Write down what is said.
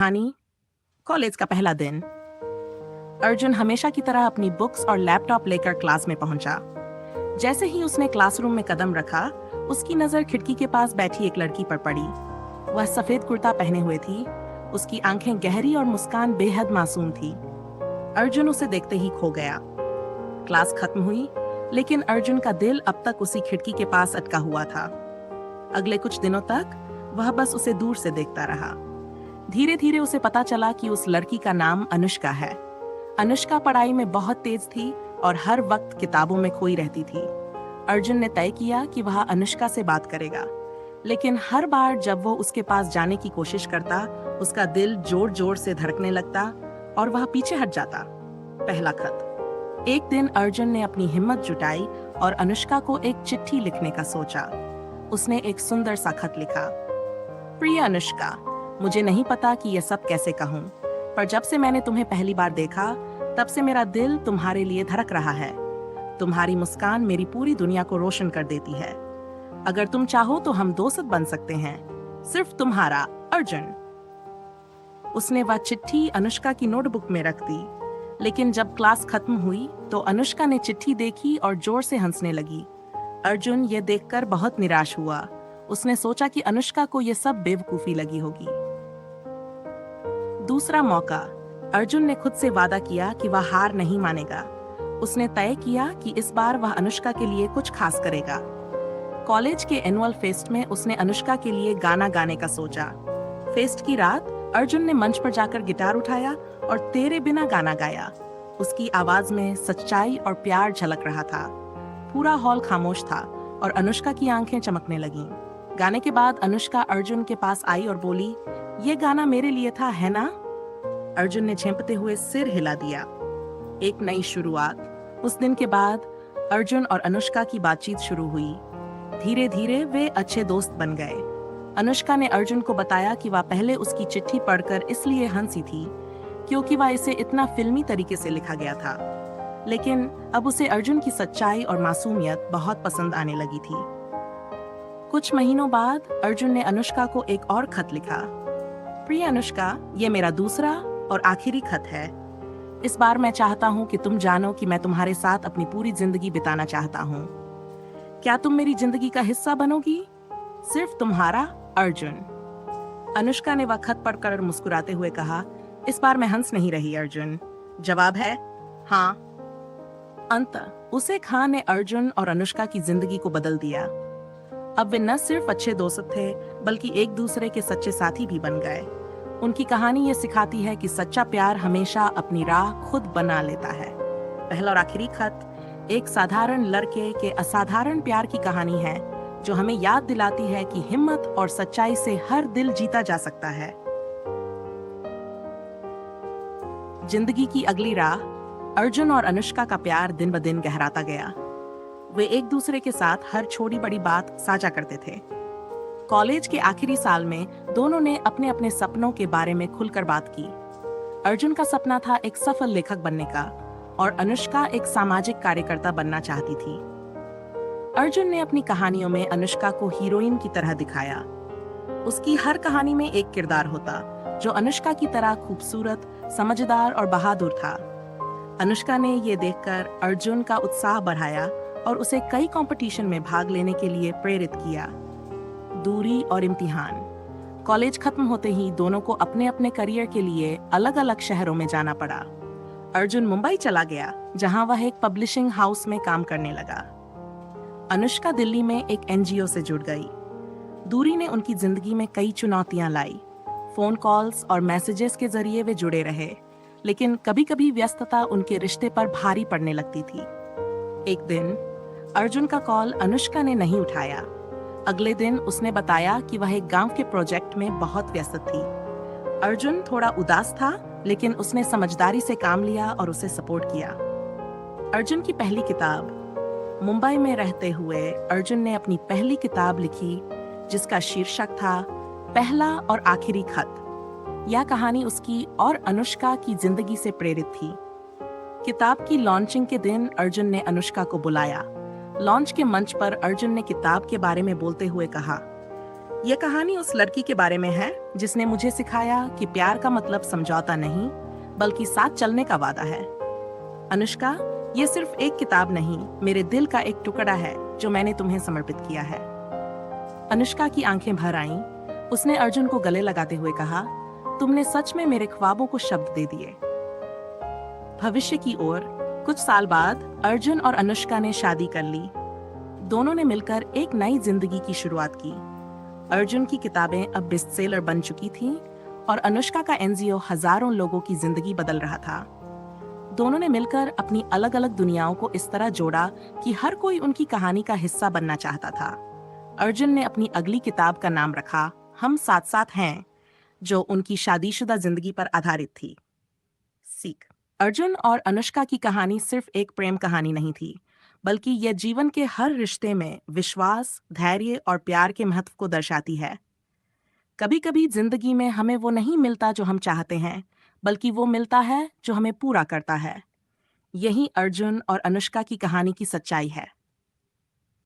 कहानी कॉलेज का पहला दिन। अर्जुन हमेशा की तरह अपनी बुक्स और लैपटॉप लेकर क्लास में पहुंचा। जैसे ही उसने क्लासरूम में कदम रखा, उसकी नजर खिड़की के पास बैठी एक लड़की पर पड़ी। वह सफेद कुर्ता पहने हुए थी, उसकी आंखें गहरी और मुस्कान बेहद मासूम थी। अर्जुन उसे देखते ही खो गया। क्लास खत्म हुई, लेकिन अर्जुन का दिल अब तक उसी खिड़की के पास अटका हुआ था। अगले कुछ दिनों तक वह बस उसे दूर से देखता रहा। धीरे धीरे उसे पता चला कि उस लड़की का नाम अनुष्का है। अनुष्का पढ़ाई में बहुत तेज थी और हर वक्त किताबों में खोई रहती थी। अर्जुन ने तय किया कि वह अनुष्का से बात करेगा, लेकिन हर बार जब वो उसके पास जाने की कोशिश करता, उसका दिल जोर जोर से धड़कने लगता और वह पीछे हट जाता। पहला खत। एक दिन अर्जुन ने अपनी हिम्मत जुटाई और अनुष्का को एक चिट्ठी लिखने का सोचा। उसने एक सुंदर सा खत लिखा। प्रिय अनुष्का, मुझे नहीं पता कि यह सब कैसे कहूँ, पर जब से मैंने तुम्हें पहली बार देखा, तब से मेरा दिल तुम्हारे लिए धड़क रहा है। तुम्हारी मुस्कान मेरी पूरी दुनिया को रोशन कर देती है। अगर तुम चाहो तो हम दोस्त बन सकते हैं। सिर्फ तुम्हारा अर्जुन। उसने वह चिट्ठी अनुष्का की नोटबुक में रख दी, लेकिन जब क्लास खत्म हुई तो अनुष्का ने चिट्ठी देखी और जोर से हंसने लगी। अर्जुन ये देखकर बहुत निराश हुआ। उसने सोचा कि अनुष्का को यह सब बेवकूफी लगी होगी। दूसरा मौका। अर्जुन ने खुद से वादा किया कि वह हार नहीं मानेगा। उसने तय किया कि इस बार वह अनुष्का के लिए कुछ खास करेगा। कॉलेज के एनुअल फेस्ट में उसने अनुष्का के लिए गाना गाने का सोचा। फेस्ट की रात अर्जुन ने मंच पर जाकर गिटार उठाया और तेरे बिना गाना गाया। उसकी आवाज में सच्चाई और प्यार झलक रहा था। पूरा हॉल खामोश था और अनुष्का की आंखें चमकने लगीं। गाने के बाद अनुष्का अर्जुन के पास आई और बोली, ये गाना मेरे लिए था, है ना? अर्जुन ने झेंपते हुए सिर हिला दिया। एक नई शुरुआत। उस दिन के बाद अर्जुन और अनुष्का की बातचीत शुरू हुई। धीरे धीरे वे अच्छे दोस्त बन गए। अनुष्का ने अर्जुन को बताया कि वह पहले उसकी चिट्ठी पढ़कर इसलिए हंसी थी क्योंकि वह इसे इतना फिल्मी तरीके से लिखा गया था, लेकिन अब उसे अर्जुन की सच्चाई और मासूमियत बहुत पसंद आने लगी थी। कुछ महीनों बाद अर्जुन ने अनुष्का को एक और खत लिखा। प्रिय अनुष्का, ये मेरा दूसरा और आखिरी खत है। इस बार मैं चाहता हूँ कि तुम जानो कि मैं तुम्हारे साथ अपनी पूरी जिंदगी बिताना चाहता हूँ। क्या तुम मेरी जिंदगी का हिस्सा बनोगी? सिर्फ तुम्हारा अर्जुन। अनुष्का ने वह खत पढ़कर मुस्कुराते हुए कहा, इस बार मैं हंस नहीं रही अर्जुन। जवाब है हाँ। अंततः उस एक हाँ ने अर्जुन और अनुष्का की जिंदगी को बदल दिया। अब वे न सिर्फ अच्छे दोस्त थे, बल्कि एक दूसरे के सच्चे साथी भी बन गए। उनकी कहानी ये सिखाती है कि सच्चा प्यार हमेशा अपनी राह खुद बना लेता है। पहला और आखिरी खत एक साधारण लड़के के असाधारण प्यार की कहानी है, जो हमें याद दिलाती है कि हिम्मत और सच्चाई से हर दिल जीता जा सकता है। जिंदगी की अगली राह। अर्जुन और अनुष्का का प्यार दिन ब दिन गहराता गया। वे एक दूसरे के साथ हर छोटी बड़ी बात साझा करते थे। कॉलेज के आखिरी साल में दोनों ने अपने अपने सपनों के बारे में खुलकर बात की। अर्जुन का सपना था एक सफल लेखक बनने का और अनुष्का एक सामाजिक कार्यकर्ता बनना चाहती थी। अर्जुन ने अपनी कहानियों में अनुष्का को हीरोइन की तरह दिखाया। उसकी हर कहानी में एक किरदार होता जो अनुष्का की तरह खूबसूरत, समझदार और बहादुर था। अनुष्का ने ये देखकर अर्जुन का उत्साह बढ़ाया और उसे कई कंपटीशन में भाग लेने के लिए प्रेरित किया। दूरी और इम्तिहान। कॉलेज खत्म होते ही दोनों को अपने अपने करियर के लिए अलग अलग शहरों में जाना पड़ा। अर्जुन मुंबई चला गया, जहां वह एक पब्लिशिंग हाउस में काम करने लगा। अनुष्का दिल्ली में एक एनजीओ से जुड़ गई। दूरी ने उनकी जिंदगी में कई चुनौतियां लाई। फोन कॉल्स और मैसेजेस के जरिए वे जुड़े रहे, लेकिन कभी कभी व्यस्तता उनके रिश्ते पर भारी पड़ने लगती थी। एक दिन अर्जुन का कॉल अनुष्का ने नहीं उठाया। अगले दिन उसने बताया कि वह एक गांव के प्रोजेक्ट में बहुत व्यस्त थी। अर्जुन थोड़ा उदास था, लेकिन उसने समझदारी से काम लिया और उसे सपोर्ट किया। अर्जुन की पहली किताब। मुंबई में रहते हुए अर्जुन ने अपनी पहली किताब लिखी, जिसका शीर्षक था पहला और आखिरी खत। यह कहानी उसकी और अनुष्का की जिंदगी से प्रेरित थी। किताब की लॉन्चिंग के दिन अर्जुन ने अनुष्का को बुलाया। लॉन्च के मंच पर अर्जुन ने किताब के बारे में बोलते हुए कहा, यह कहानी उस लड़की के बारे में है जिसने मुझे सिखाया कि प्यार का मतलब समझौता नहीं, बल्कि साथ चलने का वादा है। अनुष्का, ये सिर्फ एक किताब नहीं, मेरे दिल का एक टुकड़ा है जो मैंने तुम्हें समर्पित किया है। अनुष्का की आंखें भर आईं। उसने अर्जुन को गले लगाते हुए कहा, तुमने सच में मेरे ख्वाबों को शब्द दे दिए। भविष्य की ओर। कुछ साल बाद अर्जुन और अनुष्का ने शादी कर ली। दोनों ने मिलकर एक नई जिंदगी की शुरुआत की। अर्जुन की किताबें अब बेस्टसेलर बन चुकी थीं और अनुष्का का एनजीओ हजारों लोगों की जिंदगी बदल रहा था। दोनों ने मिलकर अपनी अलग अलग दुनियाओं को इस तरह जोड़ा कि हर कोई उनकी कहानी का हिस्सा बनना चाहता था। अर्जुन ने अपनी अगली किताब का नाम रखा हम साथ साथ हैं, जो उनकी शादीशुदा जिंदगी पर आधारित थी। सीख। अर्जुन और अनुष्का की कहानी सिर्फ एक प्रेम कहानी नहीं थी, बल्कि यह जीवन के हर रिश्ते में विश्वास, धैर्य और प्यार के महत्व को दर्शाती है। कभी कभी जिंदगी में हमें वो नहीं मिलता जो हम चाहते हैं, बल्कि वो मिलता है जो हमें पूरा करता है। यही अर्जुन और अनुष्का की कहानी की सच्चाई है।